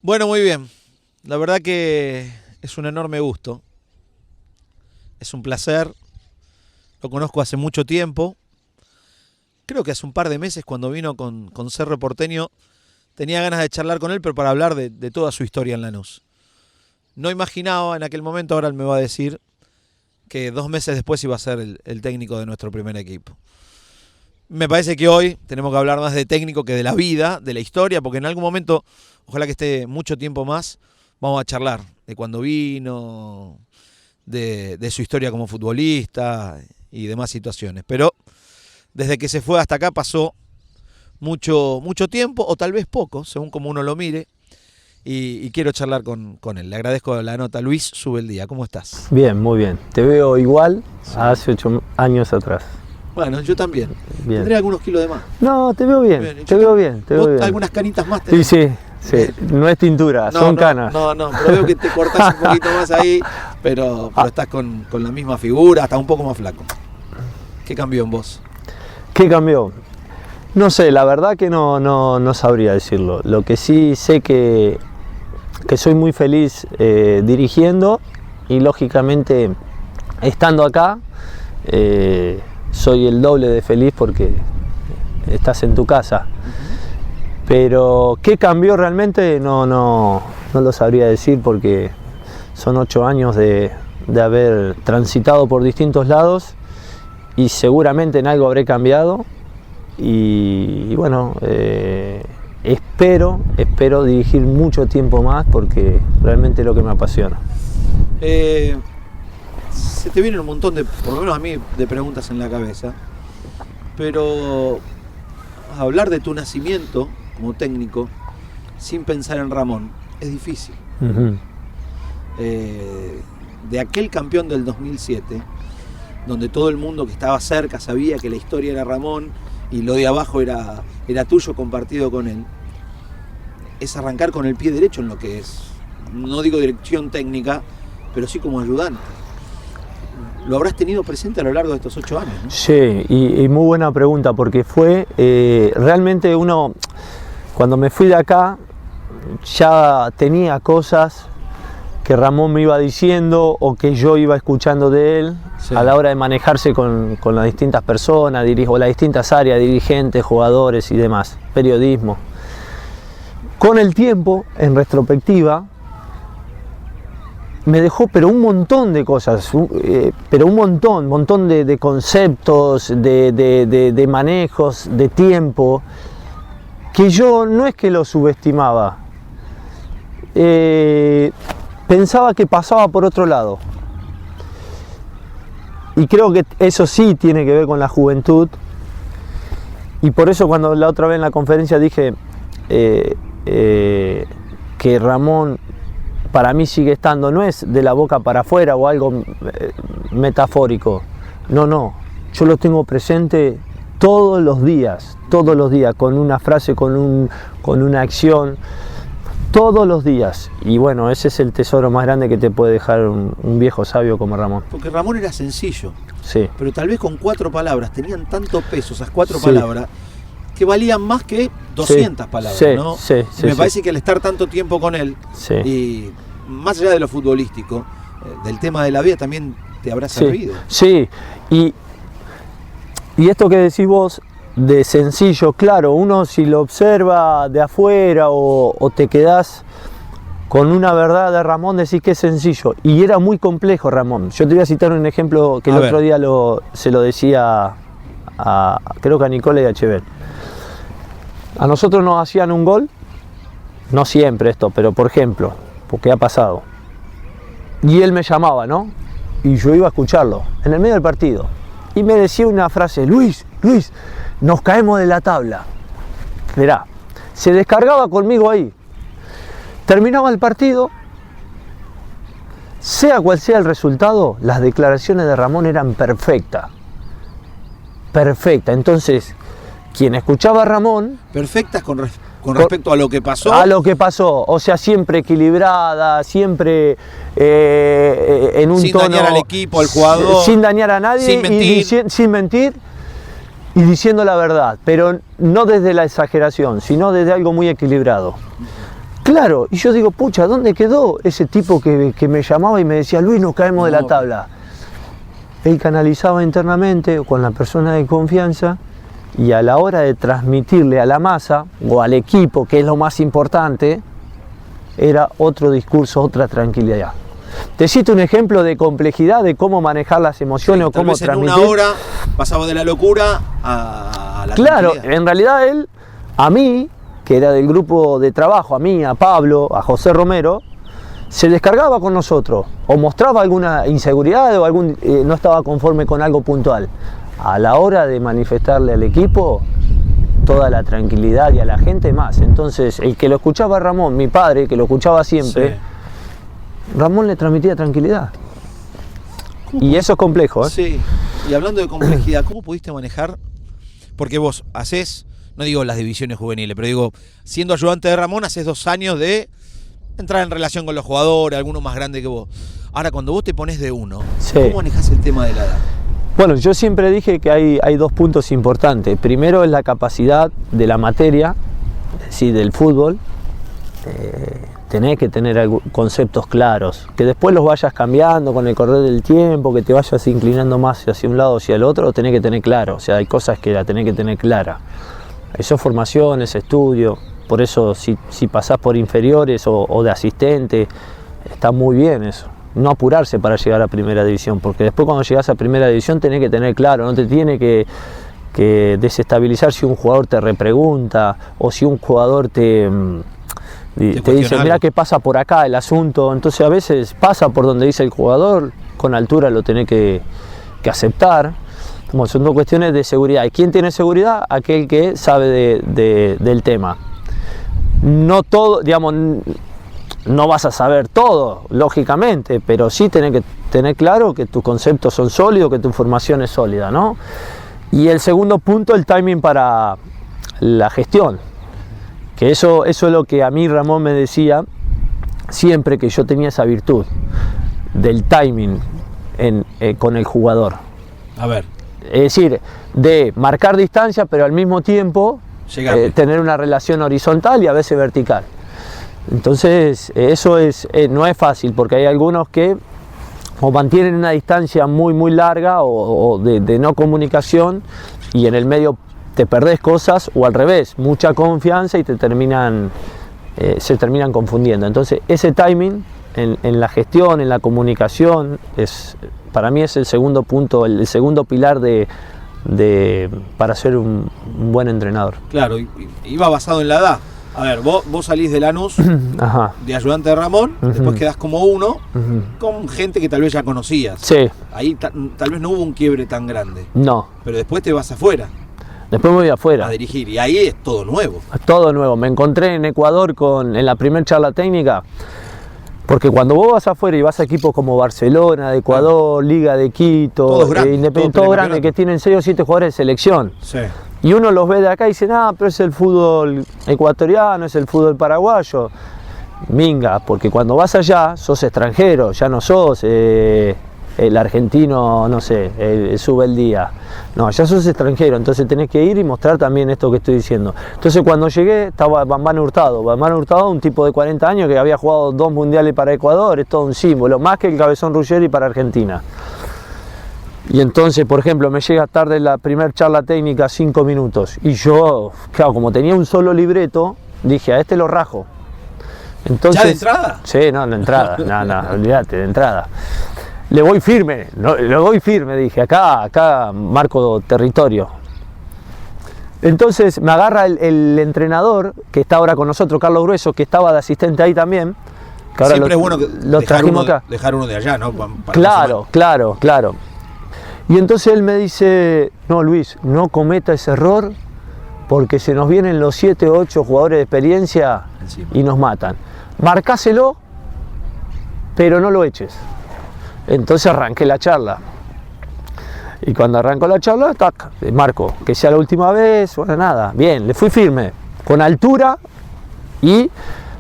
Bueno, muy bien. La verdad que es un enorme gusto. Es un placer. Lo conozco hace mucho tiempo. Creo que hace un par de meses cuando vino con Cerro Porteño tenía ganas de charlar con él, pero para hablar de toda su historia en Lanús. No imaginaba en aquel momento, ahora él me va a decir, que 2 meses después iba a ser el técnico de nuestro primer equipo. Me parece que hoy tenemos que hablar más de técnico que de la vida, de la historia, porque en algún momento, ojalá que esté mucho tiempo más, vamos a charlar de cuando vino, de su historia como futbolista y demás situaciones. Pero desde que se fue hasta acá pasó mucho tiempo, o tal vez poco, según como uno lo mire, y quiero charlar con él. Le agradezco la nota. Luis Subeldía, ¿cómo estás? Bien, muy bien. Te veo igual a hace 8 años atrás. Bueno, yo también. Bien. Tendré algunos kilos de más. No, te veo bien, te veo bien. Algunas canitas más tenés. Sí. No es tintura, son canas. No, pero veo que te cortás un poquito más ahí, pero estás con la misma figura, hasta un poco más flaco. ¿Qué cambió en vos? ¿Qué cambió? No sé, la verdad que no sabría decirlo. Lo que sí sé que soy muy feliz dirigiendo y lógicamente estando acá soy el doble de feliz porque estás en tu casa. Pero ¿qué cambió realmente? No lo sabría decir porque son 8 años de haber transitado por distintos lados y seguramente en algo habré cambiado y bueno, espero dirigir mucho tiempo más porque realmente es lo que me apasiona. Se te vienen un montón de, por lo menos a mí, de preguntas en la cabeza, pero hablar de tu nacimiento como técnico sin pensar en Ramón es difícil. De aquel campeón del 2007, donde todo el mundo que estaba cerca sabía que la historia era Ramón y lo de abajo era tuyo compartido con él, es arrancar con el pie derecho en lo que es, no digo dirección técnica, pero sí como ayudante. Lo habrás tenido presente a lo largo de estos 8 años, ¿no? Sí, y muy buena pregunta, porque fue realmente uno, cuando me fui de acá, ya tenía cosas que Ramón me iba diciendo o que yo iba escuchando de él, sí, a la hora de manejarse con las distintas personas, o las distintas áreas, dirigentes, jugadores y demás, periodismo. Con el tiempo, en retrospectiva, me dejó pero un montón de cosas, pero un montón de conceptos, de manejos, de tiempo, que yo no es que lo subestimaba, pensaba que pasaba por otro lado. Y creo que eso sí tiene que ver con la juventud, y por eso cuando la otra vez en la conferencia dije que Ramón para mí sigue estando, no es de la boca para afuera o algo metafórico, no, yo lo tengo presente todos los días, con una frase, con una acción, todos los días. Y bueno, ese es el tesoro más grande que te puede dejar un viejo sabio como Ramón. Porque Ramón era sencillo, sí, pero tal vez con 4 palabras, tenían tanto peso esas 4 palabras, que valían más que 200 palabras, ¿no? Me parece que al estar tanto tiempo con él, y más allá de lo futbolístico, del tema de la vida también te habrá servido. Sí, y esto que decís vos, de sencillo, claro, uno si lo observa de afuera o te quedás con una verdad de Ramón, decís que es sencillo, y era muy complejo Ramón. Yo te voy a citar un ejemplo que el otro día se lo decía creo que a Nicola y a Echever. A nosotros nos hacían un gol, no siempre esto, pero por ejemplo, porque ha pasado, y él me llamaba, ¿no? Y yo iba a escucharlo en el medio del partido y me decía una frase: Luis, nos caemos de la tabla. Mirá, se descargaba conmigo ahí, terminaba el partido, sea cual sea el resultado, las declaraciones de Ramón eran perfectas. Entonces, quien escuchaba a Ramón, perfectas con respecto a lo que pasó. O sea, siempre equilibrada, siempre en un tono... Sin dañar al equipo, al jugador. Sin dañar a nadie. Sin mentir. Y diciendo la verdad, pero no desde la exageración, sino desde algo muy equilibrado. Claro, y yo digo, pucha, ¿dónde quedó ese tipo que me llamaba y me decía, Luis, nos caemos de la tabla? Él canalizaba internamente con la persona de confianza y a la hora de transmitirle a la masa o al equipo, que es lo más importante, era otro discurso, otra tranquilidad. Te cito un ejemplo de complejidad de cómo manejar las emociones, sí, o cómo transmitir. En una hora pasaba de la locura a la Claro, tranquilidad. En realidad él, a mí, que era del grupo de trabajo, a mí, a Pablo, a José Romero, se descargaba con nosotros o mostraba alguna inseguridad o no estaba conforme con algo puntual. A la hora de manifestarle al equipo toda la tranquilidad y a la gente más. Entonces, el que lo escuchaba a Ramón, mi padre, que lo escuchaba siempre, sí, Ramón le transmitía tranquilidad. Y eso es complejo, ¿eh? Sí, y hablando de complejidad, ¿cómo pudiste manejar? Porque vos hacés, no digo las divisiones juveniles, pero digo, siendo ayudante de Ramón, haces 2 años de entrar en relación con los jugadores, algunos más grandes que vos. Ahora, cuando vos te pones de uno, sí, ¿cómo manejás el tema de la edad? Bueno, yo siempre dije que hay 2 puntos importantes. Primero es la capacidad de la materia, sí, del fútbol. Tenés que tener conceptos claros, que después los vayas cambiando con el correr del tiempo, que te vayas inclinando más hacia un lado o hacia el otro, lo tenés que tener claro. O sea, hay cosas que la tenés que tener clara. Eso es formación, es estudio. Por eso si pasás por inferiores o de asistente, está muy bien eso. No apurarse para llegar a primera división, porque después cuando llegás a primera división tenés que tener claro, no te tiene que desestabilizar si un jugador te repregunta o si un jugador te dice, mirá que pasa por acá el asunto. Entonces a veces pasa por donde dice el jugador, con altura lo tenés que aceptar. Como son 2 cuestiones de seguridad. ¿Y quién tiene seguridad? Aquel que sabe del tema. No todo, digamos, no vas a saber todo, lógicamente, pero sí tenés que tener claro que tus conceptos son sólidos, que tu información es sólida, ¿no? Y el segundo punto, el timing para la gestión. Que eso es lo que a mí Ramón me decía siempre, que yo tenía esa virtud del timing con el jugador. A ver. Es decir, de marcar distancia, pero al mismo tiempo tener una relación horizontal y a veces vertical. Entonces, eso no es fácil, porque hay algunos que o mantienen una distancia muy larga o de no comunicación, y en el medio te perdés cosas, o al revés, mucha confianza y se terminan confundiendo. Entonces, ese timing en la gestión, en la comunicación, para mí es el segundo punto, el segundo pilar para ser un buen entrenador. Claro, iba basado en la edad. A ver, vos salís de Lanús, de ayudante de Ramón, después quedás como uno, con gente que tal vez ya conocías. Sí. Ahí tal vez no hubo un quiebre tan grande. No. Pero después te vas afuera. Después me voy afuera. A dirigir, y ahí es todo nuevo. Todo nuevo. Me encontré en Ecuador en la primera charla técnica, porque cuando vos vas afuera y vas a equipos como Barcelona, de Ecuador, Liga de Quito, Independiente, todos grandes, que tienen 6 o 7 jugadores de selección. Sí. Y uno los ve de acá y dice, pero es el fútbol ecuatoriano, es el fútbol paraguayo. Minga, porque cuando vas allá sos extranjero, ya no sos el argentino, no sé, sube el día. No, ya sos extranjero, entonces tenés que ir y mostrar también esto que estoy diciendo. Entonces cuando llegué estaba Bambán Hurtado. Bambán Hurtado, un tipo de 40 años que había jugado 2 mundiales para Ecuador, es todo un símbolo, más que el Cabezón Ruggeri para Argentina. Y entonces, por ejemplo, me llega tarde la primera charla técnica, 5 minutos. Y yo, claro, como tenía un solo libreto, dije, a este lo rajo. Entonces, ¿ya de entrada? Sí, no, de entrada. No, olvídate, de entrada. Le voy firme, dije, acá marco territorio. Entonces me agarra el entrenador, que está ahora con nosotros, Carlos Grueso, que estaba de asistente ahí también. Que ahora siempre es bueno lo trajimos acá. Dejar uno de allá, ¿no? Claro. Y entonces él me dice, no Luis, no cometa ese error, porque se nos vienen los 7 o 8 jugadores de experiencia y nos matan. Marcáselo, pero no lo eches. Entonces arranqué la charla. Y cuando arrancó la charla, tac, marco, que sea la última vez, bueno, nada, bien, le fui firme, con altura y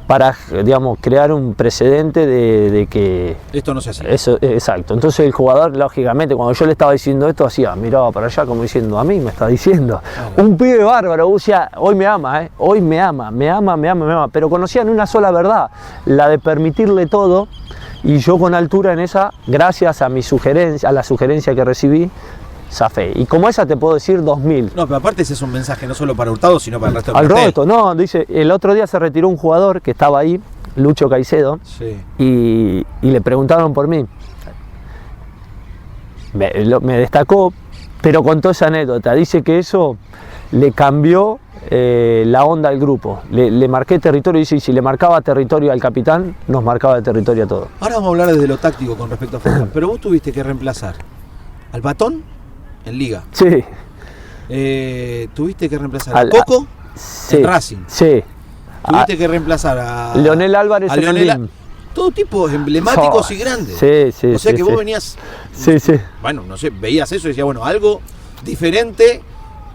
para, digamos, crear un precedente de que Esto no se hace. eso, exacto. Entonces el jugador, lógicamente, cuando yo le estaba diciendo esto, hacía, miraba para allá como diciendo, a mí me está diciendo. Claro. Un pibe bárbaro, o sea, hoy me ama, hoy me ama, pero conocían una sola verdad, la de permitirle todo, y yo con altura en esa, gracias a mi sugerencia, a la sugerencia que recibí, zafé. Y como esa te puedo decir 2000. No, pero aparte ese es un mensaje no solo para Hurtado, sino para el resto del Al plantel. resto, no, dice, el otro día se retiró un jugador que estaba ahí, Lucho Caicedo, Sí. y le preguntaron por mí. Me destacó, pero contó esa anécdota. Dice que eso le cambió la onda al grupo. Le marqué territorio, dice, y si le marcaba territorio al capitán, nos marcaba el territorio a todos. Ahora vamos a hablar desde lo táctico con respecto a Forlán, pero vos tuviste que reemplazar al Batón en Liga. Sí, Tuviste que reemplazar Al- a Coco sí, en Racing. sí. Tuviste que reemplazar a Leonel Álvarez a en el Leonel BIM. Todo tipo emblemáticos y Oh, grandes. sí, sí, O sea sí, que sí. vos venías, Sí, sí. bueno, no sé, veías eso y decías, bueno, algo diferente,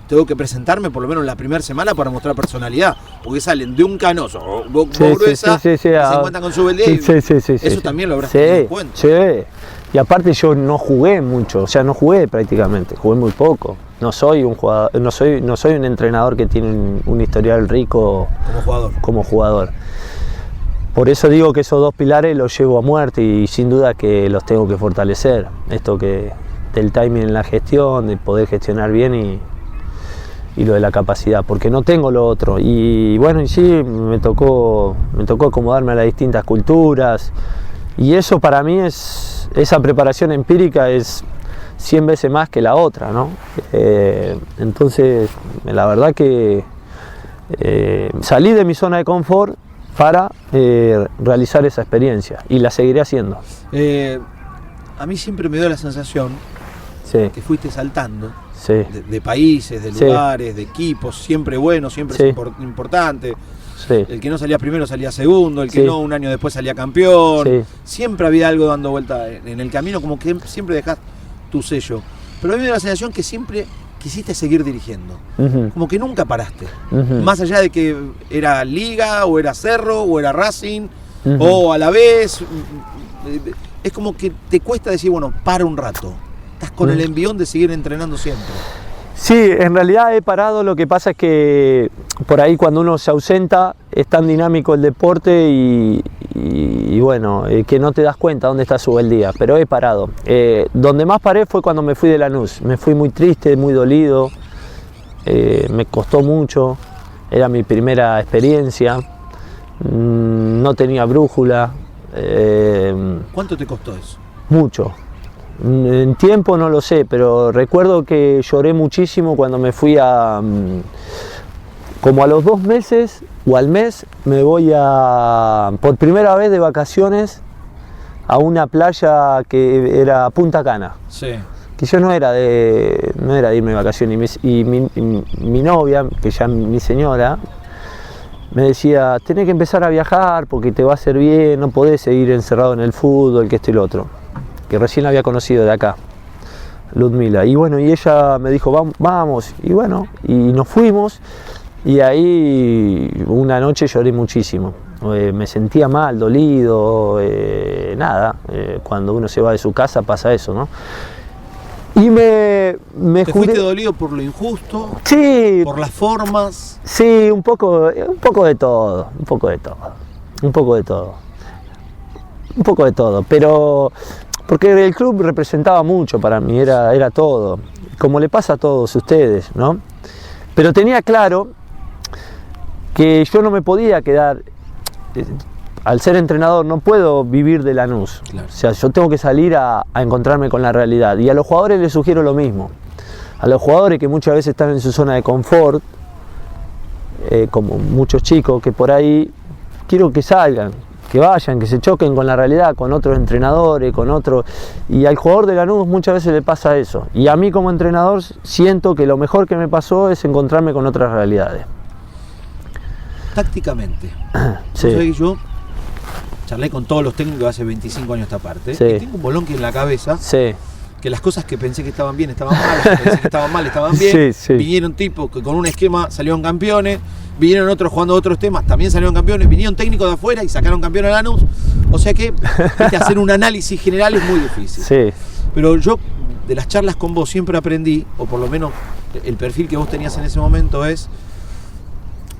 tengo que presentarme por lo menos la primera semana para mostrar personalidad, porque salen de un canoso, Sí, gruesa, sí, sí, sí, y se ah, encuentran con su beldía y sí, sí, sí, eso sí. también lo habrás Sí, tenido en cuenta. sí. Y aparte yo no jugué mucho, o sea, no jugué prácticamente, jugué muy poco. No soy un jugador, no soy un entrenador que tiene un historial rico Como jugador. como jugador. Por eso digo que esos dos pilares los llevo a muerte y sin duda que los tengo que fortalecer. Esto que del timing en la gestión, de poder gestionar bien y lo de la capacidad, porque no tengo lo otro. Y bueno, y sí, me tocó acomodarme a las distintas culturas y eso para mí esa preparación empírica es 100 veces más que la otra, ¿no? Entonces, la verdad que salí de mi zona de confort para realizar esa experiencia y la seguiré haciendo. A mí siempre me dio la sensación Sí, que fuiste saltando sí, de países, de Sí. lugares, de equipos, siempre bueno, siempre Sí. es importante. sí, El que no salía primero salía segundo, el que Sí. no un año después salía campeón. Sí. Siempre había algo dando vuelta en el camino, como que siempre dejás tu sello. Pero a mí me da la sensación que siempre quisiste seguir dirigiendo. Ujú, Como que nunca paraste. ujú, Más allá de que era Liga, o era Cerro, o era Racing, ujú. o a la vez. Es como que te cuesta decir, bueno, para un rato. Estás con el envión de seguir entrenando siempre. Sí, en realidad he parado, lo que pasa es que por ahí cuando uno se ausenta es tan dinámico el deporte y bueno, que no te das cuenta dónde está su buen día, pero he parado. Donde más paré fue cuando me fui de Lanús, me fui muy triste, muy dolido, me costó mucho, era mi primera experiencia, no tenía brújula, ¿Cuánto te costó eso? mucho. En tiempo no lo sé, pero recuerdo que lloré muchísimo cuando me fui como a los 2 meses o al mes, me voy por primera vez de vacaciones a una playa que era Punta Cana. Sí. Que yo no era de irme de vacaciones y mi novia, que ya mi señora, me decía, tenés que empezar a viajar porque te va a hacer bien, no podés seguir encerrado en el fútbol, que esto y lo otro. Que recién la había conocido de acá, Ludmila. Y bueno, y ella me dijo, vamos, y bueno, y nos fuimos, y ahí una noche lloré muchísimo. Me sentía mal, dolido, cuando uno se va de su casa pasa eso, ¿no? Y me ¿Te juré... fuiste dolido por lo injusto? Sí, ¿Por las formas? sí, un poco de todo, un poco de todo, pero porque el club representaba mucho para mí, era todo, como le pasa a todos ustedes, ¿no? Pero tenía claro que yo no me podía quedar, al ser entrenador no puedo vivir de Lanús, Claro. o sea, yo tengo que salir a encontrarme con la realidad, y a los jugadores les sugiero lo mismo, a los jugadores que muchas veces están en su zona de confort, como muchos chicos que por ahí, quiero que salgan, que vayan, que se choquen con la realidad, con otros entrenadores, con otros, y al jugador de Lanús muchas veces le pasa eso, y a mí como entrenador siento que lo mejor que me pasó es encontrarme con otras realidades. Tácticamente. Sí. Vos sabés que yo charlé con todos los técnicos hace 25 años esta parte, Sí. y tengo un bolonqui en la cabeza Sí, que las cosas que pensé que estaban bien estaban mal, las que pensé que estaban mal estaban bien. Sí. Vinieron tipos que con un esquema salieron campeones, vinieron otros jugando otros temas, también salieron campeones, vinieron técnicos de afuera y sacaron campeón a Lanús. O sea que hacer un análisis general es muy difícil. Sí. Pero yo de las charlas con vos siempre aprendí, o por lo menos el perfil que vos tenías en ese momento es,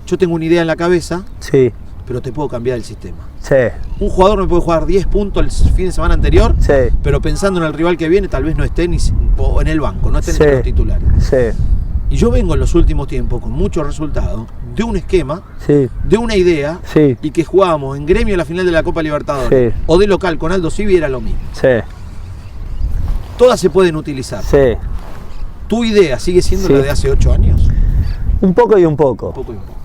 yo tengo una idea en la cabeza, Sí. pero te puedo cambiar el sistema. Sí. Un jugador me puede jugar 10 puntos el fin de semana anterior, Sí. pero pensando en el rival que viene, tal vez no esté o en el banco, no esté Sí. entre los titulares. Sí. Y yo vengo en los últimos tiempos con muchos resultados de un esquema, Sí. de una idea, Sí. y que jugábamos en Gremio la final de la Copa Libertadores, Sí. o de local con Aldo Civi era lo mismo. Sí. Todas se pueden utilizar. Sí. ¿Tu idea sigue siendo Sí. la de hace 8 años? Un poco y un poco. Un poco y un poco.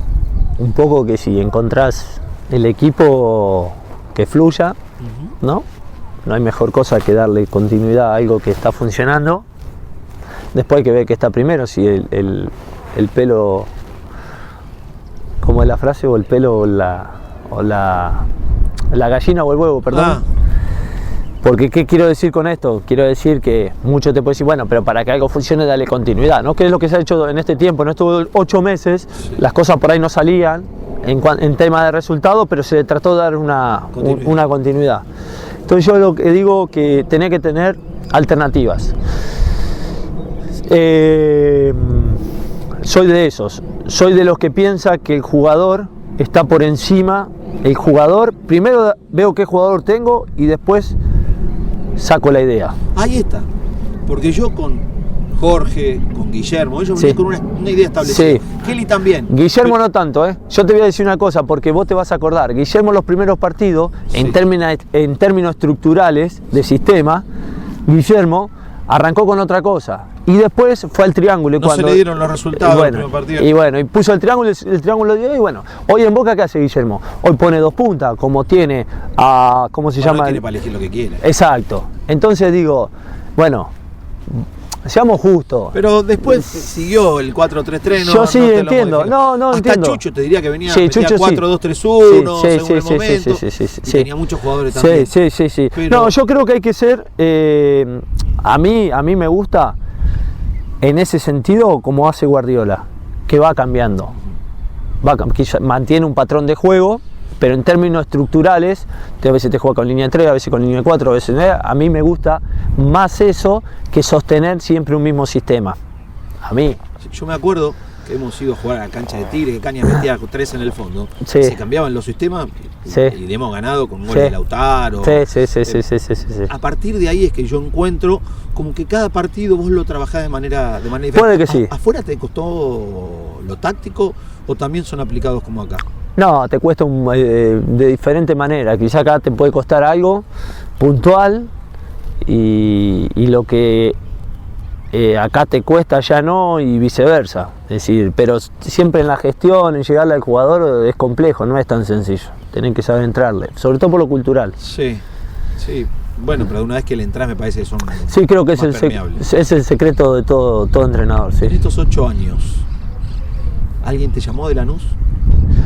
Un poco que si encontrás el equipo que fluya, ¿no? No hay mejor cosa que darle continuidad a algo que está funcionando. Después hay que ver que está primero, si el pelo, ¿cómo es la frase? O el pelo o la gallina o el huevo, perdón. Ah, Porque, ¿qué quiero decir con esto? Quiero decir que mucho te puede decir, bueno, pero para que algo funcione, dale continuidad, ¿no? Que es lo que se ha hecho en este tiempo, en estos 8 meses, las cosas por ahí no salían en tema de resultados, pero se trató de dar una continuidad. Entonces yo lo que digo que tenés que tener alternativas. Soy de esos, soy de los que piensa que el jugador está por encima. El jugador, primero veo qué jugador tengo y después saco la idea. ahí está. Porque yo con Jorge, con Guillermo, ellos Sí. venían con una idea establecida. Sí. Kelly también. Guillermo no tanto, ¿eh? Yo te voy a decir una cosa, porque vos te vas a acordar. Guillermo los primeros partidos, Sí. en términos estructurales de sistema, Guillermo arrancó con otra cosa. Y después fue al triángulo. Y No cuando, se le dieron los resultados del primer partido. Y puso el triángulo dio y bueno. Hoy en Boca, ¿qué hace Guillermo? Hoy pone 2 puntas, como tiene a, ¿cómo se llama? No tiene para elegir lo que quiere. Exacto. Entonces digo, bueno, seamos justos. Pero después siguió el 4-3-3, ¿no? Yo sí no te lo entiendo, modificó. no Hasta entiendo. Chucho te diría que venía, Sí, venía Chucho sí. 4-2-3-1, Sí, según el sí, momento, sí. y tenía muchos jugadores también. Sí. Pero- No, yo creo que hay que ser, a mí me gusta en ese sentido como hace Guardiola, que va cambiando, que mantiene un patrón de juego, pero en términos estructurales, a veces te juega con línea 3, a veces con línea 4, a veces a mí me gusta más eso que sostener siempre un mismo sistema. A mí. Yo me acuerdo que hemos ido a jugar a la cancha de Tigre, que Caña metía 3 en el fondo, Sí. se cambiaban los sistemas Sí. y hemos ganado con un gol Sí. de Lautaro. Sí. A partir de ahí es que yo encuentro como que cada partido vos lo trabajás de manera diferente. Puede que sí. ¿Afuera te costó lo táctico o también son aplicados como acá? No, te cuesta de diferente manera. Quizá acá te puede costar algo puntual y lo que acá te cuesta ya no y viceversa. Es decir, pero siempre en la gestión, en llegarle al jugador es complejo, no es tan sencillo. Tenés que saber entrarle, sobre todo por lo cultural. Sí. Bueno, pero una vez que le entras me parece que son Sí, creo que es más permeables. el secreto de todo entrenador. Sí. En estos 8 años, ¿alguien te llamó de Lanús?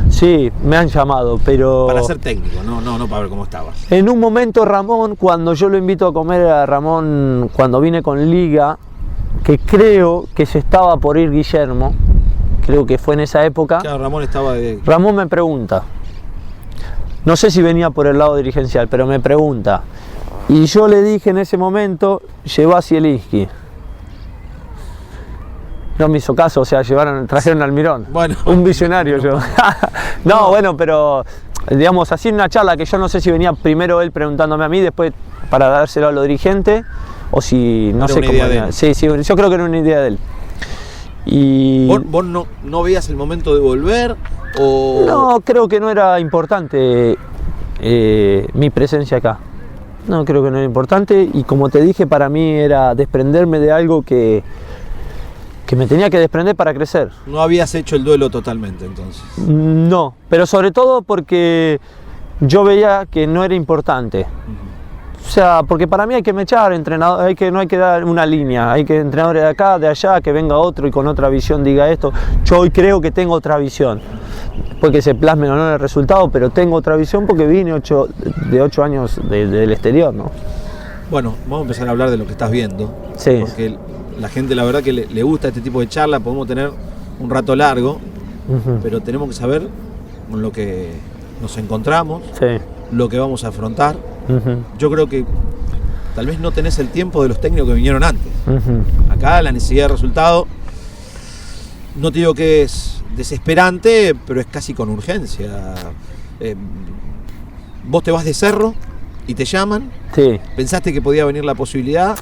Sí, me han llamado, pero... Para ser técnico, no para ver cómo estabas. En un momento Ramón, cuando yo lo invito a comer a Ramón, cuando vine con Liga, que creo que se estaba por ir Guillermo, creo que fue en esa época, Claro, Ramón estaba de... Ramón me pregunta, no sé si venía por el lado dirigencial, pero me pregunta, y yo le dije en ese momento, llevó a Zielinski. No me hizo caso, o sea, trajeron al Mirón. Bueno. Un visionario yo. No, bueno, pero digamos, así en una charla que yo no sé si venía primero él preguntándome a mí, después para dárselo a los dirigentes, o si no Era sé una cómo idea de era. él. Sí, yo creo que era una idea de él. Y ¿Vos no veías el momento de volver? O... no, creo que no era importante mi presencia acá. No, creo que no era importante, y como te dije, para mí era desprenderme de algo que me tenía que desprender para crecer. No habías hecho el duelo totalmente entonces. No, pero sobre todo porque yo veía que no era importante. O sea, porque para mí hay que mechar entrenador, no hay que dar una línea, hay que entrenadores de acá, de allá, que venga otro y con otra visión diga esto. Yo hoy creo que tengo otra visión. Después que se plasmen o no en el resultado, pero tengo otra visión porque vine de 8 años del exterior, ¿no? Bueno, vamos a empezar a hablar de lo que estás viendo. Sí. Porque la gente, la verdad, que le gusta este tipo de charla. Podemos tener un rato largo, pero tenemos que saber con lo que nos encontramos, Sí. lo que vamos a afrontar. Yo creo que tal vez no tenés el tiempo de los técnicos que vinieron antes. Acá la necesidad de resultado, no te digo que es desesperante, pero es casi con urgencia. Vos te vas de Cerro y te llaman, Sí. pensaste que podía venir la posibilidad,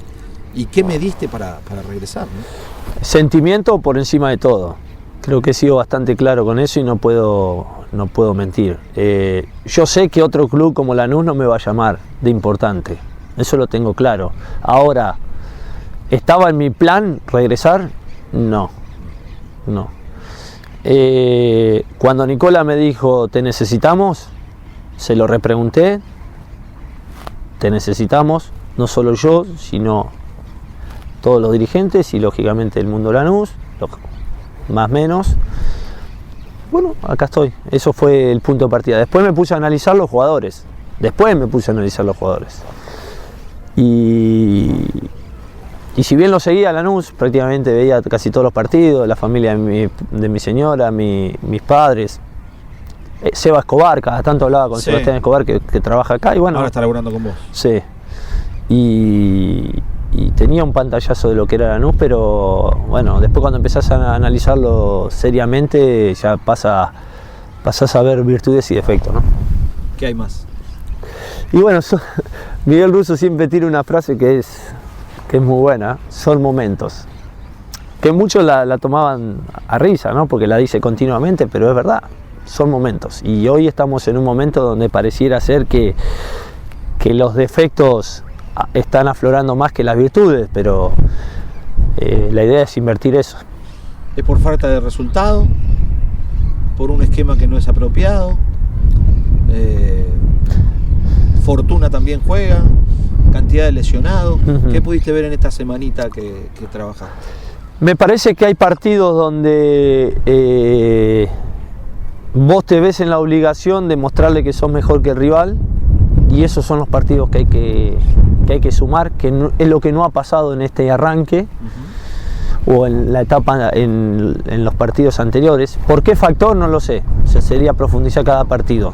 ¿y qué me diste para regresar, ¿no? Sentimiento por encima de todo. Creo que he sido bastante claro con eso y no puedo mentir. Yo sé que otro club como Lanús no me va a llamar de importante. Eso lo tengo claro. Ahora, ¿estaba en mi plan regresar? No. Cuando Nicola me dijo, te necesitamos, se lo repregunté. Te necesitamos, no solo yo, sino todos los dirigentes y lógicamente el mundo Lanús, más o menos. Bueno, acá estoy. Eso fue el punto de partida. Después me puse a analizar los jugadores. Y si bien lo seguía Lanús, prácticamente veía casi todos los partidos, la familia de mi señora, mis padres. Seba Escobar, cada tanto hablaba con Sebastián Escobar que trabaja acá y bueno. Ahora está laburando con vos. Sí. Y tenía un pantallazo de lo que era Lanús, pero bueno, después cuando empezás a analizarlo seriamente ya pasás a ver virtudes y defectos, ¿no? ¿Qué hay más? Y bueno, Miguel Russo siempre tira una frase que es muy buena, son momentos. Que muchos la tomaban a risa, ¿no? Porque la dice continuamente, pero es verdad, son momentos. Y hoy estamos en un momento donde pareciera ser que los defectos están aflorando más que las virtudes, pero la idea es invertir eso. ¿Es por falta de resultado? ¿Por un esquema que no es apropiado? Fortuna también juega, cantidad de lesionados. ¿Qué pudiste ver en esta semanita que trabajaste? Me parece que hay partidos donde vos te ves en la obligación de mostrarle que sos mejor que el rival, y esos son los partidos que hay que sumar, que es lo que no ha pasado en este arranque o en la etapa en los partidos anteriores. ¿Por qué factor? No lo sé, sería profundizar cada partido.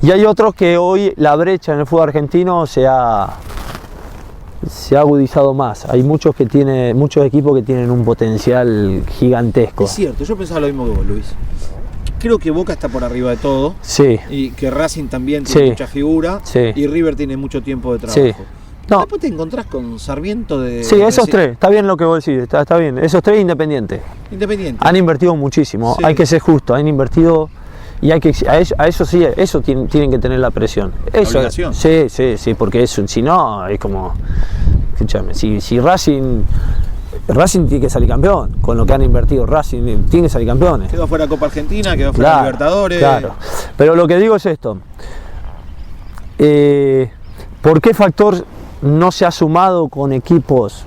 Y hay otros que hoy la brecha en el fútbol argentino se ha agudizado más. Hay muchos equipos que tienen un potencial gigantesco. Es cierto, yo pensaba lo mismo que vos, Luis. Creo que Boca está por arriba de todo. Sí. Y que Racing también tiene mucha figura. Sí. Y River tiene mucho tiempo de trabajo. Sí. No. Después te encontrás con Sarmiento de... Sí, esos tres, está bien lo que vos decís, está bien. Esos tres Independiente. Han invertido muchísimo, hay que ser justo, han invertido y hay que a eso sí, eso tienen que tener la presión. Eso, la obligación. Sí, porque eso, si no, es como, escúchame, si Racing tiene que salir campeón, con lo que han invertido Racing tiene que salir campeones. Quedó fuera Copa Argentina, quedó fuera Libertadores. Claro, pero lo que digo es esto, ¿por qué factor no se ha sumado con equipos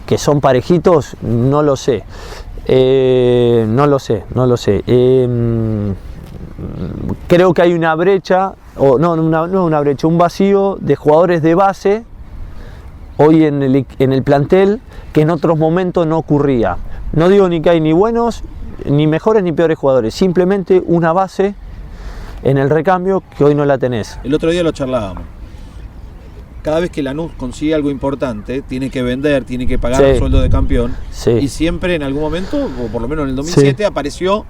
que son parejitos? No lo sé. Creo que hay una brecha, un vacío de jugadores de base hoy en el plantel que en otros momentos no ocurría. No digo ni que hay ni buenos, ni mejores ni peores jugadores, simplemente una base en el recambio que hoy no la tenés. El otro día lo charlábamos. Cada vez que Lanús consigue algo importante, tiene que vender, tiene que pagar el sueldo de campeón. Sí. Y siempre en algún momento, o por lo menos en el 2007, apareció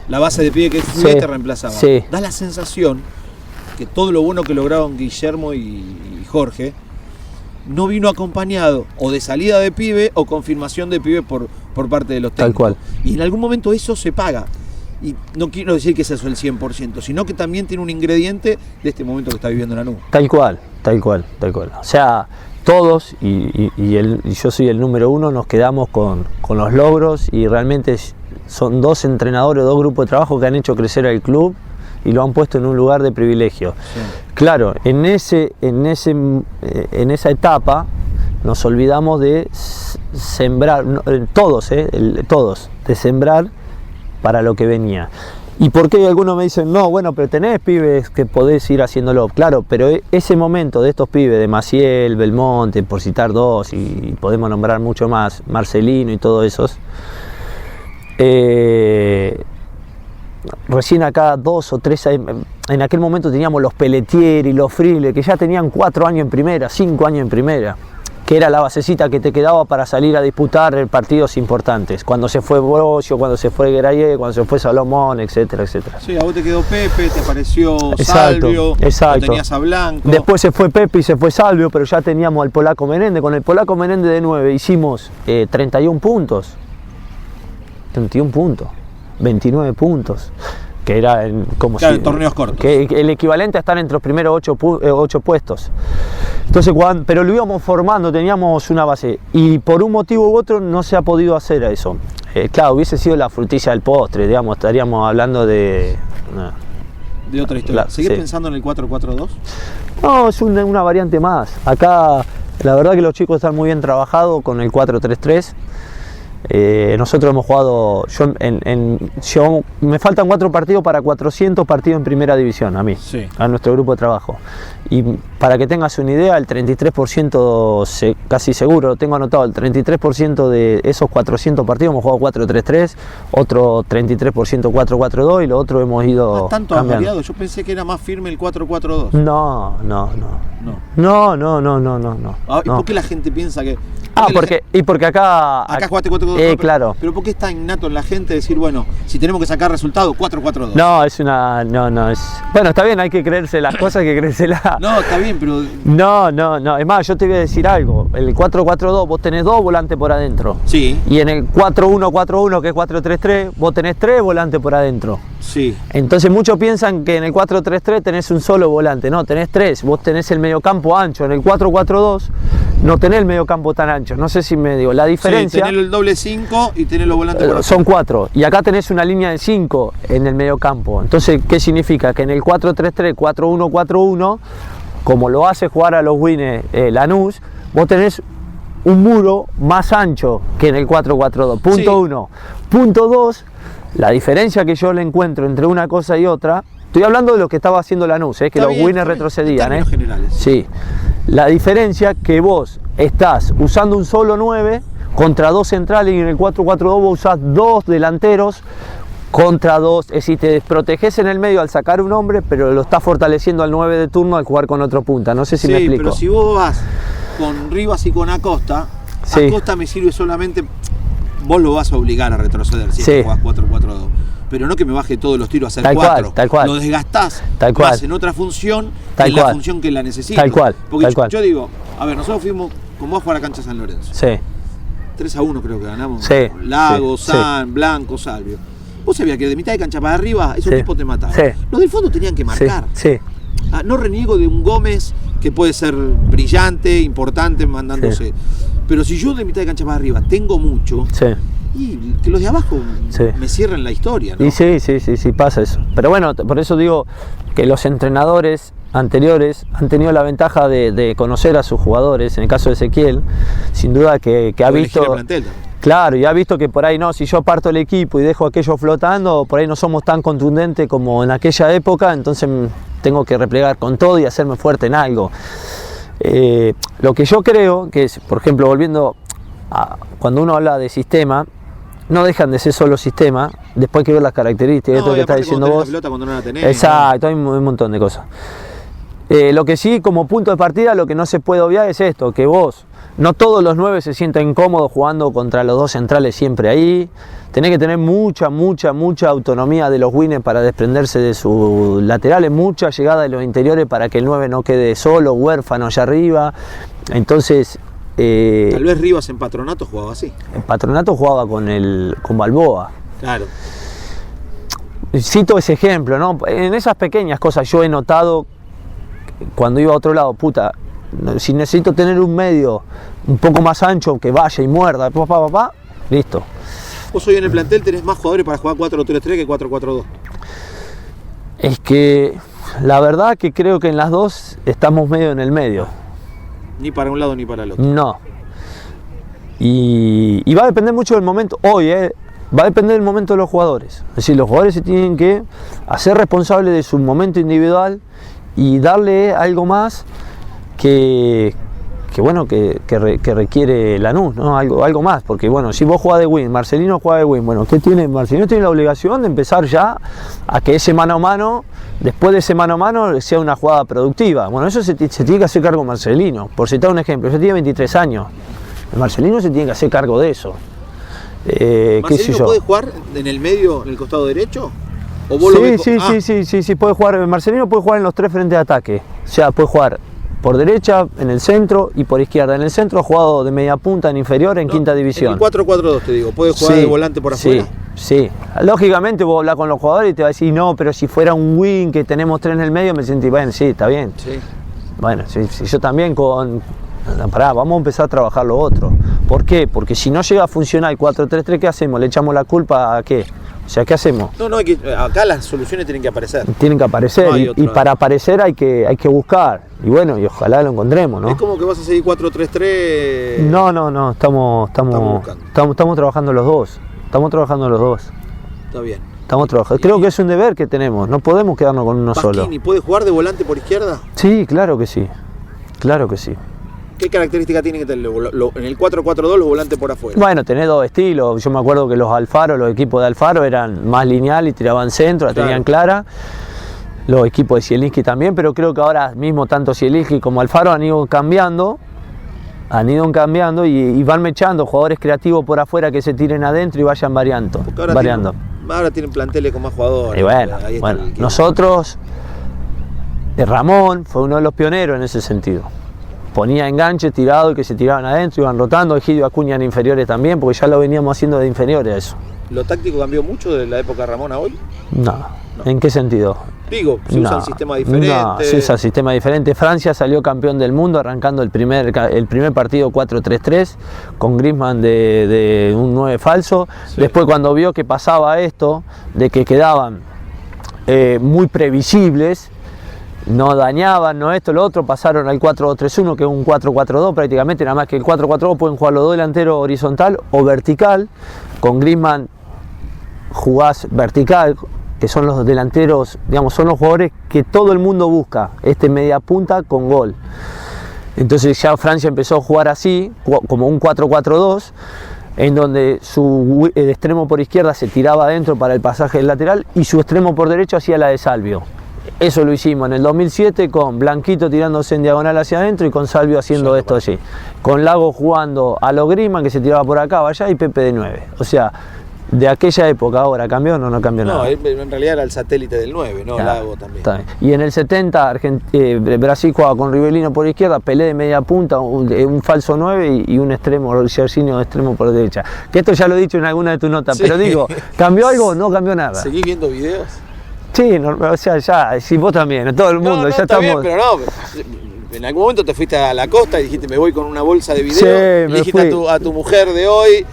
la base de pibe que te reemplazaba. Sí. Da la sensación que todo lo bueno que lograron Guillermo y Jorge no vino acompañado o de salida de pibe o confirmación de pibe por parte de los técnicos. Tal cual. Y en algún momento eso se paga. Y no quiero decir que ese es el 100%, sino que también tiene un ingrediente de este momento que está viviendo Lanús. Tal cual. O sea, todos, y yo soy el número uno, nos quedamos con los logros, y realmente son dos entrenadores, dos grupos de trabajo que han hecho crecer al club y lo han puesto en un lugar de privilegio. Sí. Claro, en esa etapa nos olvidamos de sembrar, todos, de sembrar para lo que venía. ¿Y por qué algunos me dicen, no, bueno, pero tenés pibes que podés ir haciéndolo? Claro, pero ese momento de estos pibes, de Maciel, Belmonte, por citar dos, y podemos nombrar mucho más, Marcelino y todos esos, recién acá 2 o 3, en aquel momento teníamos los Pelletieri, los Frible, que ya tenían 4 años en primera, 5 años en primera, que era la basecita que te quedaba para salir a disputar partidos importantes. Cuando se fue Brosio, cuando se fue Guerayé, cuando se fue Salomón, etcétera, etcétera. Sí, a vos te quedó Pepe, te apareció Exacto, Salvio, exacto. tenías a Blanco. Después se fue Pepe y se fue Salvio, pero ya teníamos al Polaco Menéndez. Con el Polaco Menéndez de 9 hicimos 31 puntos. 31 puntos, 29 puntos. Que era como claro, si, torneos cortos. Que el equivalente a estar entre los primeros 8 puestos. Entonces, pero lo íbamos formando, teníamos una base. Y por un motivo u otro no se ha podido hacer eso. Claro, hubiese sido la frutilla del postre, digamos, estaríamos hablando de otra historia. ¿Seguís pensando en el 4-4-2? No, es una variante más. Acá, la verdad que los chicos están muy bien trabajados con el 4-3-3. Nosotros hemos jugado, me faltan 4 partidos para 400 partidos en primera división a mí, sí, a nuestro grupo de trabajo. Y para que tengas una idea, el 33% casi seguro, lo tengo anotado, el 33% de esos 400 partidos hemos jugado 4-3-3, otro 33% 4-4-2 y lo otro hemos ido ¿Tanto ha variado? Yo pensé que era más firme el 4-4-2. No. ¿Y por qué la gente piensa que...? Porque acá jugaste 4-4-2, claro. Pero ¿por qué está innato en la gente decir, bueno, si tenemos que sacar resultados, 4-4-2? No, bueno, está bien, hay que creerse las cosas, hay que creérselas. No, está bien, pero... No, es más, yo te voy a decir algo. El 4-4-2 vos tenés 2 volantes por adentro. Sí. Y en el 4-1-4-1, que es 4-3-3, vos tenés 3 volantes por adentro. Sí. Entonces muchos piensan que en el 4-3-3 tenés un solo volante. No, tenés 3. Vos tenés el mediocampo ancho. En el 4-4-2 no tenés el mediocampo tan ancho. No sé si me digo. La diferencia... Sí, tenés el doble 5 y tenés los volantes por son 4. Y acá tenés una línea de 5 en el mediocampo. Entonces, ¿qué significa? Que en el 4-3-3, 4-1-4-1, como lo hace jugar a los Wines Lanús, vos tenés un muro más ancho que en el 4-4-2. Punto 1. Punto 2, la diferencia que yo le encuentro entre una cosa y otra, estoy hablando de lo que estaba haciendo Lanús, que los Winners retrocedían. Sí. La diferencia que vos estás usando un solo 9 contra 2 centrales y en el 4-4-2 vos usás 2 delanteros contra 2, es decir, te desprotegés en el medio al sacar un hombre, pero lo estás fortaleciendo al 9 de turno al jugar con otro punta. No sé si me explico. Pero si vos vas con Rivas y con Acosta, Acosta me sirve solamente... Vos lo vas a obligar a retroceder si jugás 4-4-2. Pero no que me baje todos los tiros a hacer 4. Tal cual. Lo desgastás, vas en otra función, la función que la necesita. Tal cual. Porque yo digo, a ver, nosotros fuimos con vos a jugar a cancha San Lorenzo. Sí. 3-1 creo que ganamos. Sí. Lago, San, Blanco, Salvio. Vos sabías que de mitad de cancha para arriba esos tipos te mataban. Los del fondo tenían que marcar. Sí. No reniego de un Gómez que puede ser brillante, importante, mandándose. Pero si yo de mitad de cancha para arriba tengo mucho, y que los de abajo me cierren la historia, ¿no? Y sí, pasa eso. Pero bueno, por eso digo que los entrenadores anteriores han tenido la ventaja de conocer a sus jugadores. En el caso de Ezequiel, sin duda que ha visto... Claro, y ha visto que por ahí no, si yo parto el equipo y dejo aquello flotando, por ahí no somos tan contundentes como en aquella época, entonces tengo que replegar con todo y hacerme fuerte en algo. Lo que yo creo que es, por ejemplo, volviendo a cuando uno habla de sistema, no dejan de ser solo sistema, después hay que ver las características, esto que estás diciendo vos. La pelota cuando no la tenés, exacto, hay un montón de cosas. Lo que sí, como punto de partida, lo que no se puede obviar es esto, que vos, no todos los 9 se sienten cómodos jugando contra los 2 centrales siempre ahí. Tenés que tener mucha autonomía de los Winners para desprenderse de sus laterales, mucha llegada de los interiores para que el 9 no quede solo, huérfano allá arriba. Entonces... Tal vez Rivas en Patronato jugaba así. En Patronato jugaba con Balboa. Claro. Cito ese ejemplo, ¿no? En esas pequeñas cosas yo he notado cuando iba a otro lado, si necesito tener un medio un poco más ancho que vaya y muerda, listo. Vos hoy en el plantel tenés más jugadores para jugar 4-3-3 que 4-4-2. Es que la verdad que creo que en las dos estamos medio en el medio. Ni para un lado ni para el otro. No. Y va a depender mucho del momento. Hoy, va a depender del momento de los jugadores. Es decir, los jugadores se tienen que hacer responsables de su momento individual y darle algo más que requiere Lanús, ¿no? Algo más, porque bueno, si vos jugás de wing, Marcelino juega de wing, bueno, ¿qué tiene? Marcelino tiene la obligación de empezar ya a que ese mano a mano, después de ese mano a mano, sea una jugada productiva. Bueno, eso se tiene que hacer cargo Marcelino. Por citar un ejemplo, ya tiene 23 años, el Marcelino se tiene que hacer cargo de eso. ¿Marcelino puede jugar en el medio, en el costado derecho? ¿O vos sí, puede jugar. Marcelino puede jugar en los tres frentes de ataque. O sea, puede jugar por derecha, en el centro y por izquierda. En el centro ha jugado de media punta, en inferior, en quinta división. En el 4-4-2 te digo, ¿puede jugar de volante por afuera? Sí. Lógicamente vos hablas con los jugadores y te va a decir, no, pero si fuera un wing que tenemos tres en el medio, me sentí, bueno, sí, está bien. Sí. Bueno, sí, yo también vamos a empezar a trabajar lo otro. ¿Por qué? Porque si no llega a funcionar el 4-3-3, ¿qué hacemos? ¿Le echamos la culpa a qué? O sea, ¿qué hacemos? No, acá las soluciones tienen que aparecer. Tienen que aparecer, no y para aparecer hay que buscar. Y bueno, y ojalá lo encontremos, ¿no? ¿Es como que vas a seguir 4-3-3? No, estamos trabajando los dos. Está bien. Estamos trabajando. Creo que es un deber que tenemos, no podemos quedarnos con uno solo. ¿Pasquini puede jugar de volante por izquierda? Sí, claro que sí. ¿Qué característica tiene que tener en el 4-4-2 los volantes por afuera? Bueno, tenés dos estilos. Yo me acuerdo que los equipos de Alfaro eran más lineal y tiraban centro, la tenían clara. Los equipos de Zielinski también, pero creo que ahora mismo tanto Zielinski como Alfaro han ido cambiando y van mechando jugadores creativos por afuera que se tiren adentro y vayan variando. Ahora tienen planteles con más jugadores. Y bueno, nosotros, Ramón fue uno de los pioneros en ese sentido. Ponía enganche, tirado y que se tiraban adentro, iban rotando. Egidio Acuña en inferiores también, porque ya lo veníamos haciendo de inferiores eso. ¿Lo táctico cambió mucho de la época de Ramón a hoy? No. ¿En qué sentido? Digo, se usa un sistema diferente. No, se usa un sistema diferente. Francia salió campeón del mundo arrancando el primer partido 4-3-3 con Griezmann de un 9 falso. Sí. Después cuando vio que pasaba esto, de que quedaban muy previsibles, no dañaban, no esto, lo otro, pasaron al 4-2-3-1, que es un 4-4-2 prácticamente, nada más que el 4-4-2 pueden jugar los dos delanteros horizontal o vertical. Con Griezmann jugás vertical, que son los delanteros, digamos, son los jugadores que todo el mundo busca, media punta con gol. Entonces ya Francia empezó a jugar así, como un 4-4-2, en donde el extremo por izquierda se tiraba adentro para el pasaje del lateral y su extremo por derecho hacía la de Salvio. Eso lo hicimos en el 2007 con Blanquito tirándose en diagonal hacia adentro y con Salvio haciendo esto allí. Con Lago jugando a lo Griezmann, que se tiraba por acá, allá, y Pepe de 9. O sea, de aquella época ahora, ¿cambió o no cambió nada? No, en realidad era el satélite del 9, ¿no? Claro, Lago también. Y en el 70 Brasil jugaba con Rivelino por izquierda, Pelé de media punta, un falso 9 y un extremo, Jorginho de extremo por derecha. Que esto ya lo he dicho en alguna de tus notas, pero digo, ¿cambió algo o no cambió nada? ¿Seguís viendo videos? Sí, o sea, ya, sí, vos también, todo el mundo, ya está estamos. Bien, pero no, en algún momento te fuiste a la costa y dijiste, me voy con una bolsa de videos, sí, y dijiste a tu mujer de hoy,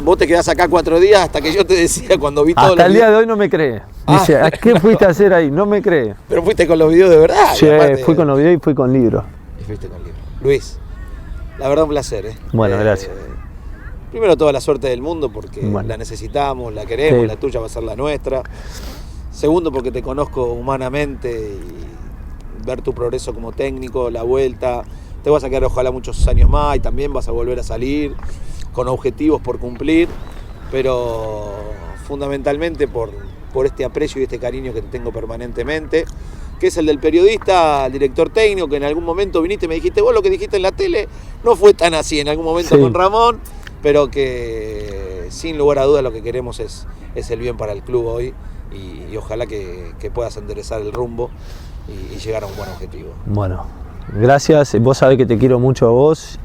vos te quedás acá 4 días hasta que yo te decía cuando vi todo. Hasta el día de hoy no me cree. Dice, ¿a qué fuiste a hacer ahí? No me cree. Pero fuiste con los videos de verdad. Sí, fui con los videos y fui con libros. Y fuiste con libros. Luis, la verdad un placer. Bueno, gracias. Primero, toda la suerte del mundo porque la necesitamos, la queremos, la tuya va a ser la nuestra. Segundo, porque te conozco humanamente y ver tu progreso como técnico, la vuelta. Te vas a quedar ojalá muchos años más y también vas a volver a salir con objetivos por cumplir, pero fundamentalmente por este aprecio y este cariño que te tengo permanentemente, que es el del periodista, el director técnico, que en algún momento viniste y me dijiste, vos lo que dijiste en la tele no fue tan así en algún momento con Ramón, pero que sin lugar a dudas lo que queremos es el bien para el club hoy. Y ojalá que puedas enderezar el rumbo y llegar a un buen objetivo. Bueno, gracias. Vos sabés que te quiero mucho a vos,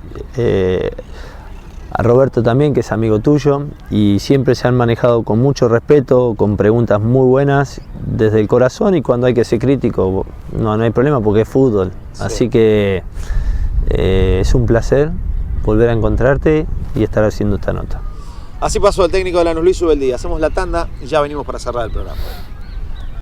a Roberto también, que es amigo tuyo, y siempre se han manejado con mucho respeto, con preguntas muy buenas, desde el corazón, y cuando hay que ser crítico, no hay problema porque es fútbol. Sí. Así que es un placer volver a encontrarte y estar haciendo esta nota. Así pasó el técnico de Lanús, Luis Ubeldía. Hacemos la tanda y ya venimos para cerrar el programa.